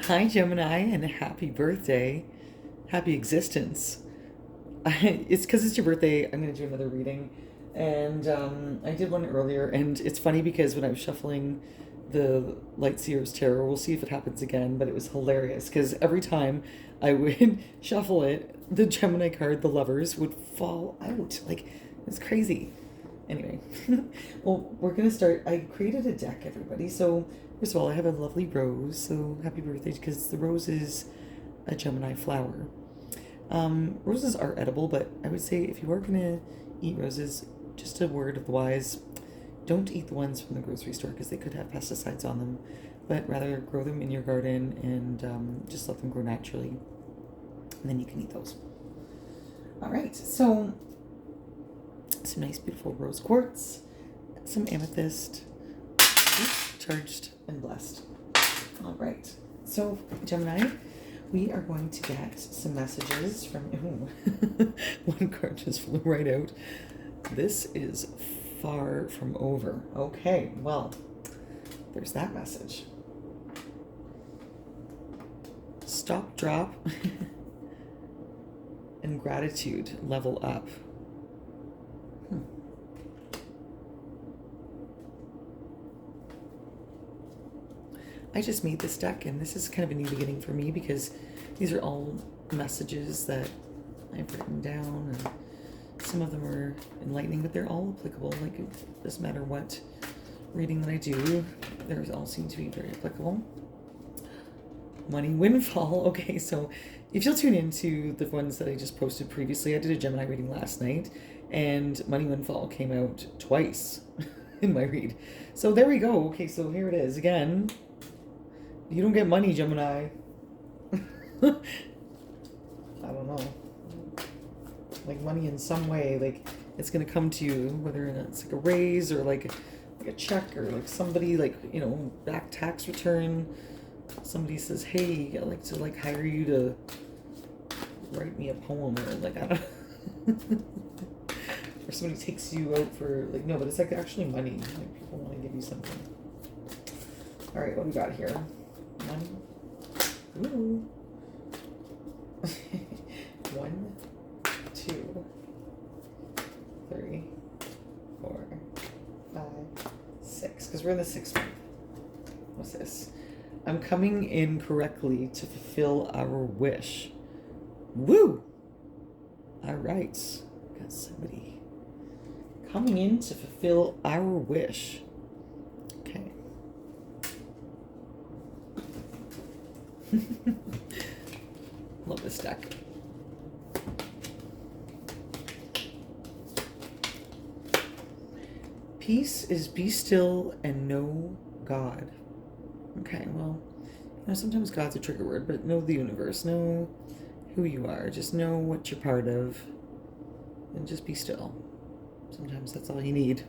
Hi, Gemini, and happy birthday. Happy existence. It's because it's your birthday. I'm going to do another reading. And I did one earlier, and it's funny because when I was shuffling the Lightseer's Tarot, we'll see if it happens again, but it was hilarious because every time I would shuffle it, the Gemini card, the lovers, would fall out. Like, it's crazy. Anyway, well, we're going to start. I created a deck, everybody. So, first of all, I have a lovely rose. So, happy birthday, because the rose is a Gemini flower. Roses are edible, but I would say if you are going to eat roses, just a word of the wise, don't eat the ones from the grocery store because they could have pesticides on them, but rather grow them in your garden and just let them grow naturally. And then you can eat those. All right, so some nice, beautiful rose quartz, some amethyst, charged and blessed. All right, so Gemini, we are going to get some messages from. One card just flew right out. This is far from over. Okay, well, there's that message. Stop, drop, and gratitude level up. I just made this deck, and this is kind of a new beginning for me because these are all messages that I've written down, and some of them are enlightening, but they're all applicable. Like, it doesn't matter what reading that I do, they all seem to be very applicable. Money windfall. Okay, so if you'll tune into the ones that I just posted previously, I did a Gemini reading last night, and money windfall came out twice in my read. So there we go. Okay, so here it is again. You don't get money, Gemini. I don't know. Like, money in some way, like, it's gonna come to you, whether it's like a raise or like a check, or like somebody, like, you know, back tax return. Somebody says, hey, I'd like to like hire you to write me a poem, or like, I don't or somebody takes you out for, like, no, but it's like actually money. Like, people want to give you something. All right, what do we got here? Money. Ooh. 1, 2, 3, 4, 5, 6. Because we're in the 6th month. What's this? I'm coming in correctly to fulfill our wish. Woo! All right. Got somebody coming in to fulfill our wish. Okay. Love this deck. Peace is be still and know God. Okay, well, you know, sometimes God's a trigger word, but know the universe, know who you are, just know what you're part of, and just be still. Sometimes that's all you need.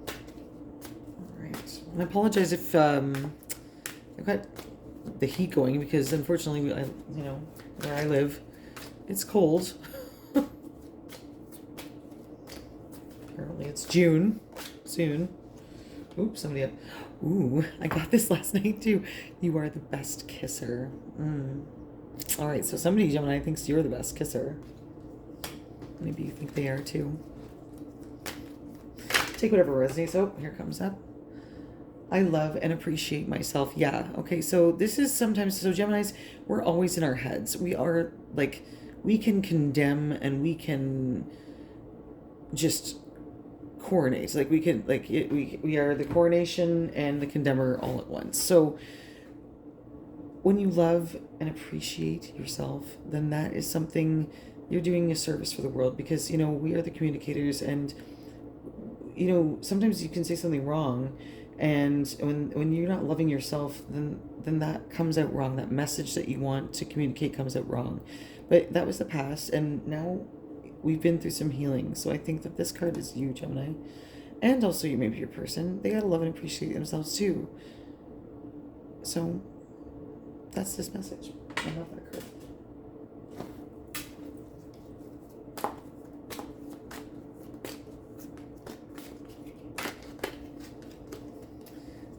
All right, and I apologize if I've got the heat going, because unfortunately, you know, where I live, it's cold. Apparently it's June soon. Oops, somebody had, ooh, I got this last night too. You are the best kisser. All right, so somebody, Gemini, thinks you're the best kisser. Maybe you think they are too. Take whatever resonates. Oh, here comes up. I love and appreciate myself. Yeah, okay, so this is sometimes, so Geminis, we're always in our heads. We are, like, we can condemn and we can just coronate. Like, we can, like, we are the coronation and the condemner all at once. So when you love and appreciate yourself, then that is something, you're doing a service for the world, because, you know, we are the communicators, and, you know, sometimes you can say something wrong, and when you're not loving yourself, then that comes out wrong. That message that you want to communicate comes out wrong. But that was the past, and now we've been through some healing. So I think that this card is you, Gemini. And also, you maybe your person. They gotta love and appreciate themselves too. So that's this message. I love that card.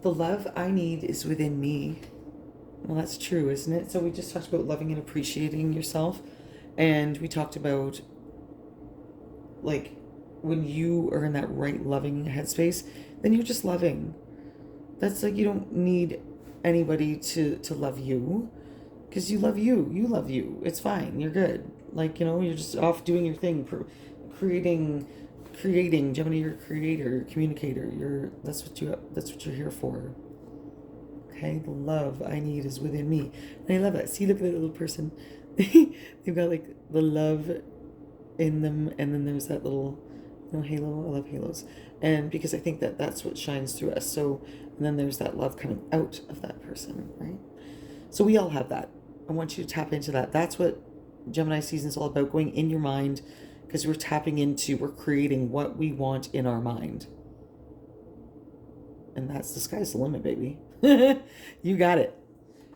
The love I need is within me. Well, that's true, isn't it? So we just talked about loving and appreciating yourself. And we talked about, like, when you are in that right loving headspace, then you're just loving. That's like, you don't need anybody to love you, because you love you. You love you. It's fine. You're good. Like, you're just off doing your thing, creating. Gemini, you're a creator, you're a communicator. That's what you're here for. Okay, the love I need is within me. And I love that. See, look at that little person. They've got like the love in them, and then there's that little, halo. I love halos. And because I think that that's what shines through us. So, and then there's that love coming out of that person, right? So we all have that. I want you to tap into that. That's what Gemini season is all about, going in your mind, because we're creating what we want in our mind. And that's the sky's the limit, baby. You got it.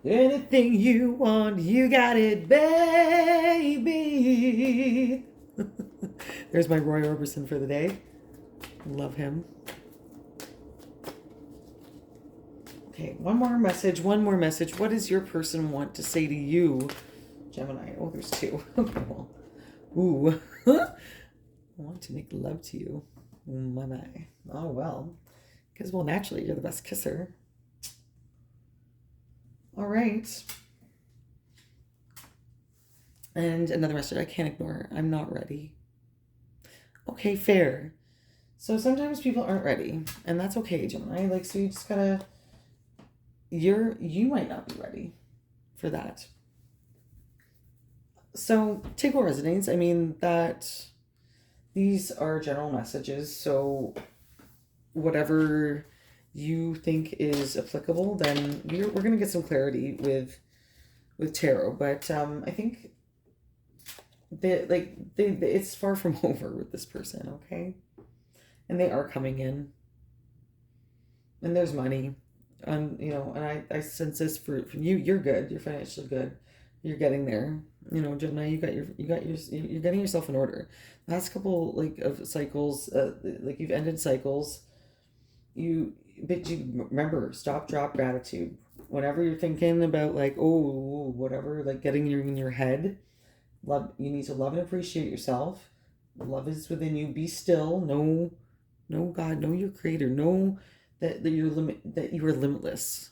Anything you want, you got it, baby. There's my Roy Orbison for the day. Love him. Okay, one more message. What does your person want to say to you, Gemini? Oh, there's two. Okay, well. Ooh. I want to make love to you. My. Oh, well. Because, well, naturally, you're the best kisser. All right. And another message I can't ignore. I'm not ready. Okay, fair. So sometimes people aren't ready. And that's okay, Gemini. Like, so you just gotta... You might not be ready for that. So take what resonates. I mean, that... These are general messages, so... Whatever you think is applicable, then we're going to get some clarity with tarot. But I think that it's far from over with this person, okay? And they are coming in, and there's money, and and I sense this from you. You're good. You're financially good. You're getting there. Gemini, you're getting yourself in order. Last couple of cycles, you've ended cycles. But you remember, stop, drop, gratitude. Whenever you're thinking about whatever, getting in your head, love, you need to love and appreciate yourself. Love is within you. Be still. Know God, know your creator. Know that you are limitless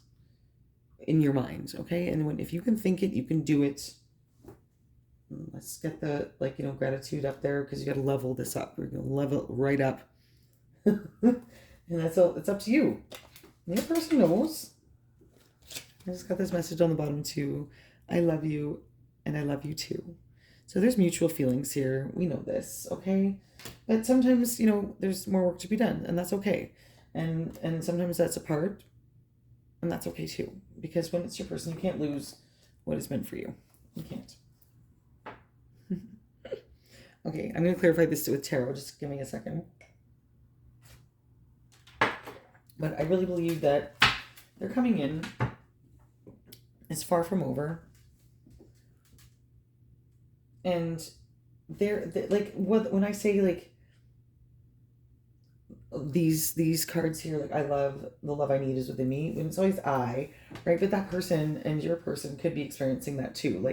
in your mind. Okay. And if you can think it, you can do it. Let's get the gratitude up there, because you got to level this up. We're going to level it right up. And that's all. It's up to you. The other person knows. I just got this message on the bottom too. I love you, and I love you too. So there's mutual feelings here. We know this, okay? But sometimes, there's more work to be done, and that's okay. And sometimes that's apart, and that's okay too. Because when it's your person, you can't lose what is meant for you. You can't. Okay, I'm going to clarify this with tarot. Just give me a second. But I really believe that they're coming in. It's far from over. And they're when I say these cards here, I love, the love I need is within me. And it's always I, right? But that person and your person could be experiencing that too.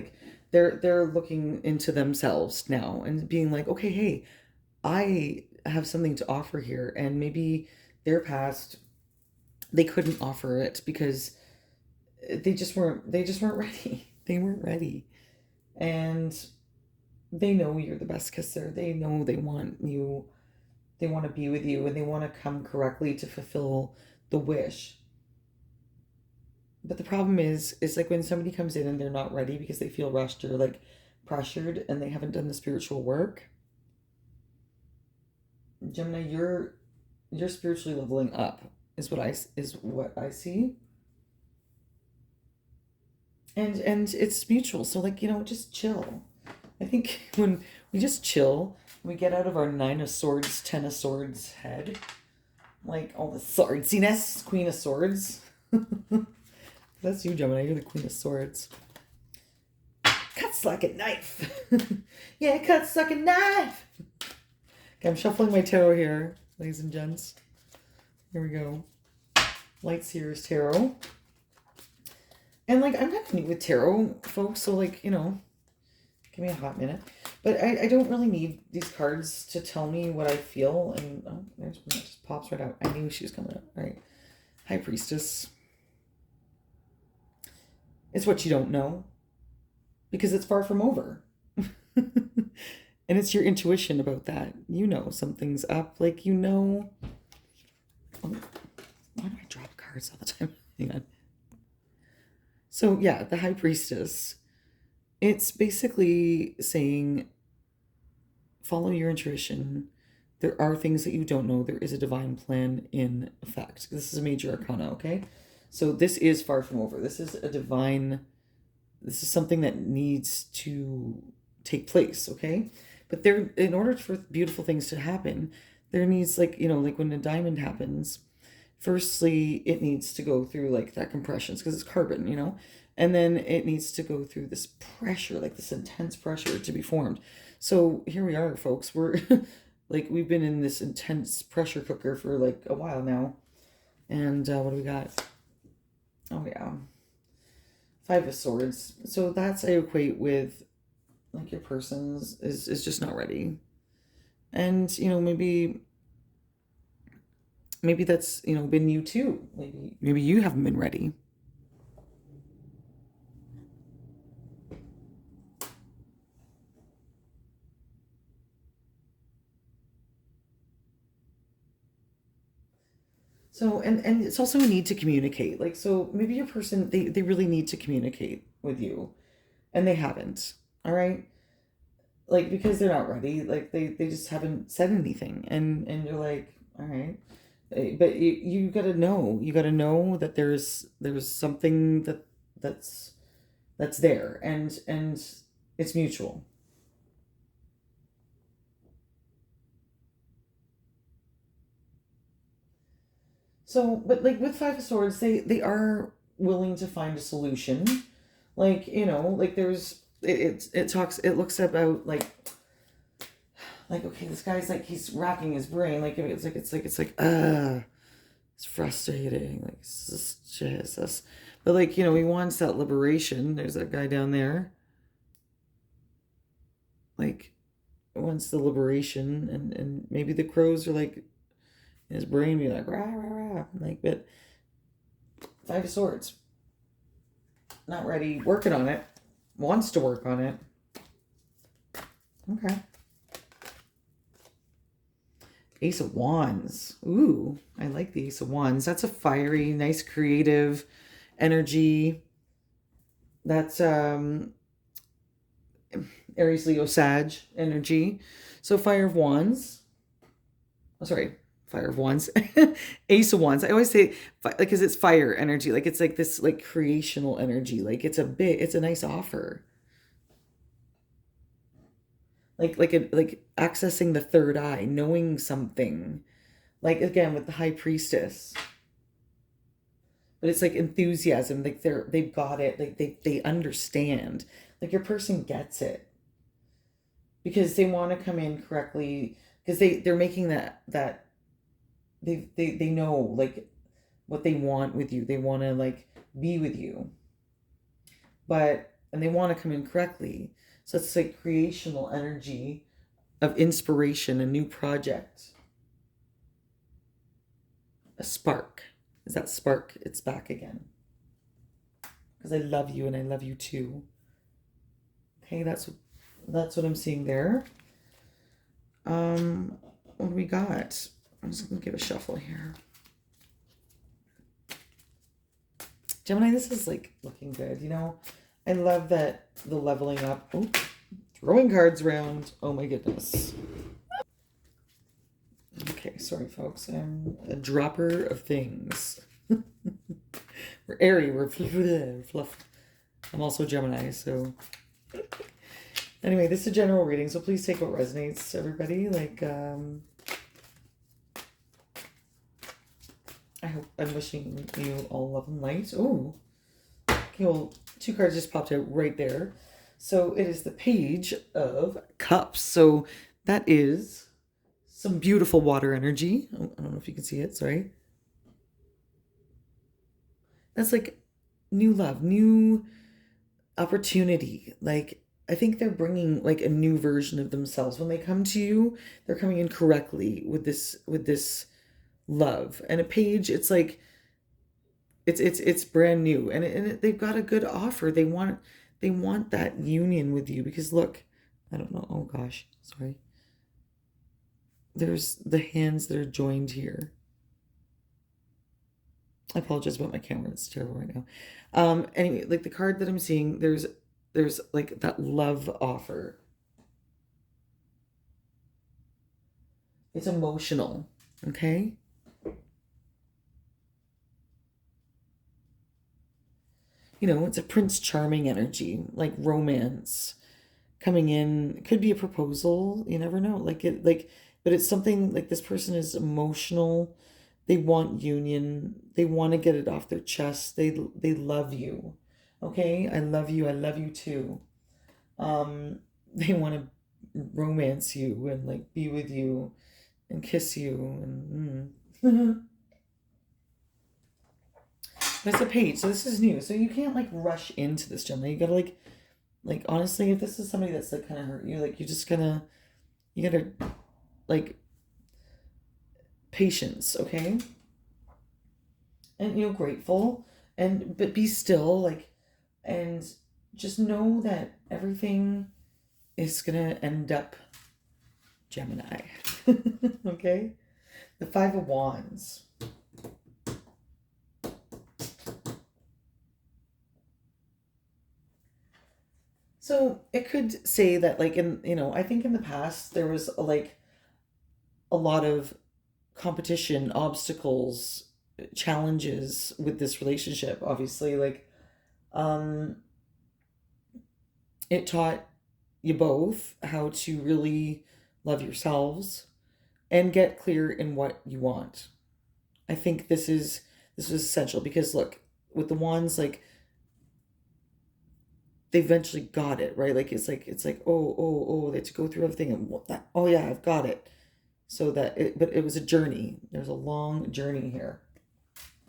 They're looking into themselves now and being like, okay, hey, I have something to offer here. And maybe their past, they couldn't offer it because they just weren't ready. They weren't ready. And they know you're the best kisser. They know they want you. They want to be with you, and they want to come correctly to fulfill the wish. But the problem is when somebody comes in and they're not ready because they feel rushed or pressured and they haven't done the spiritual work. Gemini, you're spiritually leveling up is what I see. And it's mutual. So just chill. I think when we just chill, we get out of our 9 of Swords, 10 of Swords head. All the swordsiness, Queen of Swords. That's you, Gemini. You're the Queen of Swords. Cuts like a knife. Yeah, cuts like a knife. Okay, I'm shuffling my tarot here, ladies and gents. Here we go. Light Seers Tarot. And like, I'm kind of new with tarot, folks, so like, you know, give me a hot minute. But I don't really need these cards to tell me what I feel. And oh, there's one that just pops right out. I knew she was coming up. All right. High Priestess. It's what you don't know. Because it's far from over. And it's your intuition about that. You know something's up. Like, you know. Oh, why do I drop cards all the time? Hang on. So, yeah, the High Priestess. It's basically saying, follow your intuition. There are things that you don't know. There is a divine plan in effect. This is a major arcana, okay? So this is far from over. This is this is something that needs to take place, okay? But there, in order for beautiful things to happen, there needs, like, you know, like when a diamond happens, firstly, it needs to go through like that compression because it's carbon, you know? And then it needs to go through this pressure, like this intense pressure to be formed. So here we are, folks. We're like, we've been in this intense pressure cooker for like a while now. And what do we got? Oh, yeah. Five of Swords. So that's, I equate with like your person's is just not ready. And, you know, maybe that's, you know, been you too. Maybe you haven't been ready. So, and it's also a need to communicate. Like, so maybe your person, they really need to communicate with you and they haven't. All right. Like, because they're not ready. Like they just haven't said anything. And you're like, all right. But you gotta know. You gotta know that there's something that's there and it's mutual. So, but like with Five of Swords, they are willing to find a solution. Like, you know, like there's it talks, it looks about like, okay, this guy's like, he's racking his brain. Like it's frustrating. Like, it's just Jesus. But like, you know, he wants that liberation. There's that guy down there. Like, wants the liberation, and maybe the crows are like in his brain be like rah rah rah. Like, but Five of Swords, not ready, working on it, wants to work on it. Okay. Ace of Wands. Ooh, I like the Ace of Wands. That's a fiery, nice, creative energy. That's Aries, Leo, Sag energy. So Fire of Wands. Oh, sorry, Fire of Wands. Ace of Wands. I always say, like, because it's fire energy. Like, it's like this, like, creational energy. Like, it's a nice offer. Like accessing the third eye, knowing something. Like, again, with the High Priestess. But it's like enthusiasm. Like, they've got it. Like, they understand. Like, your person gets it. Because they want to come in correctly. Because they're making that they know like what they want with you. They want to like be with you. And they want to come in correctly. So it's like creational energy of inspiration, a new project. A spark. Is that spark? It's back again. Because I love you and I love you too. Okay, that's what I'm seeing there. What do we got? I'm just gonna give a shuffle here. Gemini, this is like looking good, you know? I love that the leveling up. Oh, throwing cards around. Oh my goodness. Okay, sorry folks. I'm a dropper of things. We're airy, we're fluff. I'm also Gemini, so anyway, this is a general reading, so please take what resonates, everybody. Like, I'm wishing you all love and light. Oh, okay, well, two cards just popped out right there. So it is the Page of Cups. So that is some beautiful water energy. Oh, I don't know if you can see it, sorry. That's like new love, new opportunity. Like, I think they're bringing like a new version of themselves. When they come to you, they're coming in correctly with this love. And a page, it's like it's brand new, and they've got a good offer. They want that union with you because look, I don't know. Oh gosh, sorry. There's the hands that are joined here. I apologize about my camera. It's terrible right now. Anyway, like the card that I'm seeing, there's like that love offer. It's emotional, okay? It's a Prince Charming energy, like romance coming in. It could be a proposal, you never know. But it's something like this person is emotional. They want union. They want to get it off their chest. They love you. Okay? I love you. I love you too. They want to romance you and like be with you and kiss you and But it's a page, so this is new. So you can't like rush into this, Gemini. You gotta like honestly, if this is somebody that's like kind of hurt you, like you gotta like patience, okay? And grateful, and but be still, like, and just know that everything is gonna end up Gemini. Okay? The Five of Wands. So it could say that like I think in the past there was like a lot of competition, obstacles, challenges with this relationship. Obviously, like um it taught you both how to really love yourselves and get clear in what you want. I think this was essential because look, with the wands, like they eventually got it, right? Like it's like they had to go through everything and what that, oh yeah, I've got it. But it was a journey. There's a long journey here.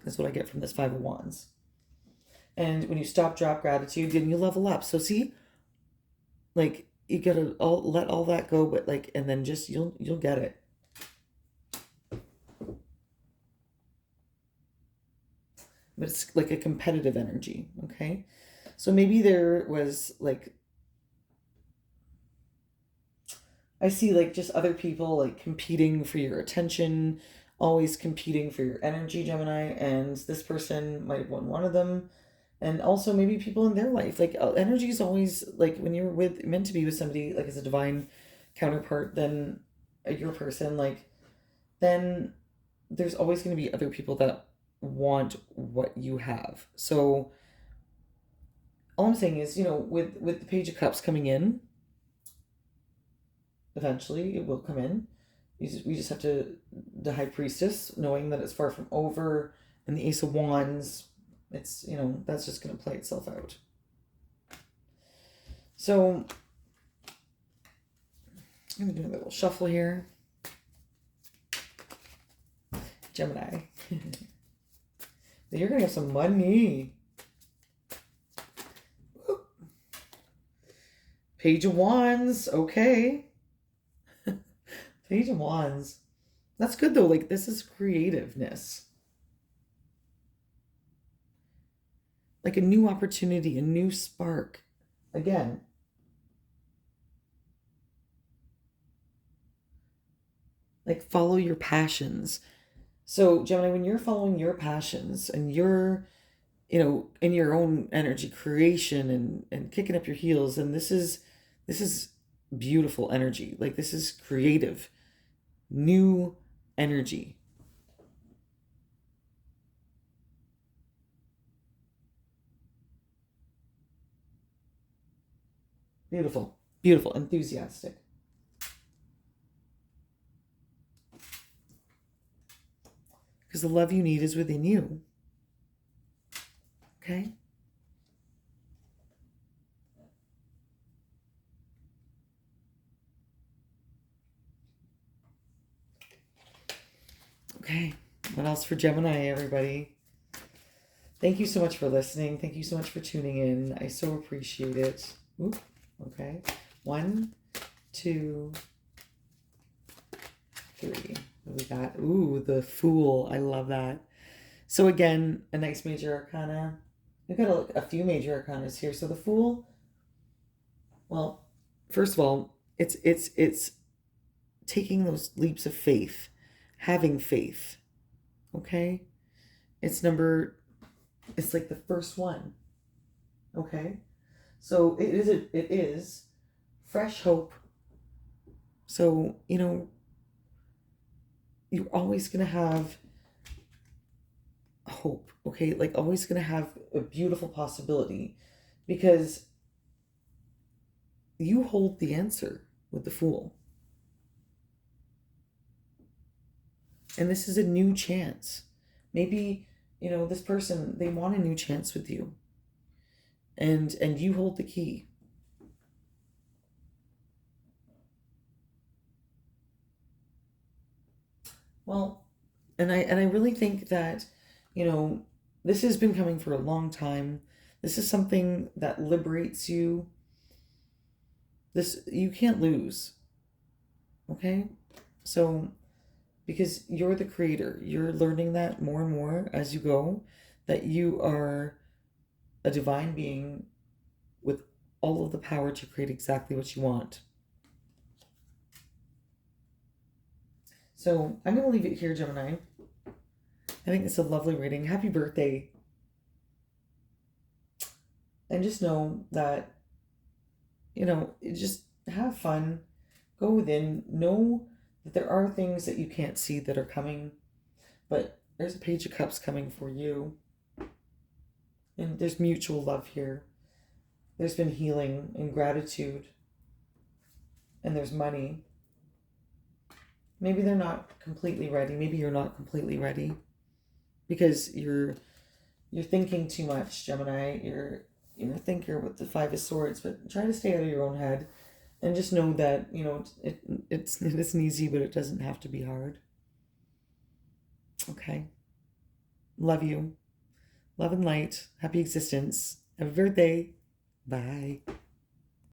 That's what I get from this Five of Wands. And when you stop, drop gratitude, then you level up. So see, like you gotta let all that go, but like, and then just you'll get it. But it's like a competitive energy, okay? So maybe there was like I see like just other people like competing for your attention, always competing for your energy, Gemini, and this person might have won one of them. And also maybe people in their life. Like energy is always like when you're with meant to be with somebody like as a divine counterpart, then your person, like then there's always going to be other people that want what you have. So all I'm saying is, with the Page of Cups coming in, eventually it will come in. We just have to, the High Priestess, knowing that it's far from over, and the Ace of Wands, it's, that's just going to play itself out. So I'm going to do a little shuffle here. Gemini. You're going to have some money. Page of Wands. Okay. Page of Wands. That's good though. Like this is creativeness. Like a new opportunity, a new spark. Again. Like follow your passions. So Gemini, when you're following your passions and you're, in your own energy creation and kicking up your heels, and this is beautiful energy. Like this is creative, new energy. Beautiful, beautiful, enthusiastic. Because the love you need is within you. Okay? Okay. What else for Gemini, everybody? Thank you so much for listening. Thank you so much for tuning in. I so appreciate it. Oop, okay. 1, 2, 3. What we got? Ooh, the Fool. I love that. So again, a nice major arcana. We've got a few major arcanas here. So the Fool, well, first of all, it's taking those leaps of faith, having faith. Okay? It's like the first one. Okay? So it is fresh hope. So, you're always going to have hope, okay? Like always going to have a beautiful possibility because you hold the answer with the Fool. And this is a new chance. Maybe, this person, they want a new chance with you. And you hold the key. Well, and I really think that, this has been coming for a long time. This is something that liberates you. You can't lose. Okay? So, because you're the creator, you're learning that more and more as you go, that you are a divine being with all of the power to create exactly what you want. So I'm going to leave it here, Gemini. I think it's a lovely reading. Happy birthday. And just know that, just have fun. Go within. Know that there are things that you can't see that are coming. But there's a Page of Cups coming for you. And there's mutual love here. There's been healing and gratitude. And there's money. Maybe they're not completely ready. Maybe you're not completely ready. Because you're thinking too much, Gemini. You're a thinker with the Five of Swords, but try to stay out of your own head. And just know that, it isn't easy, but it doesn't have to be hard. Okay. Love you. Love and light. Happy existence. Happy birthday. Bye.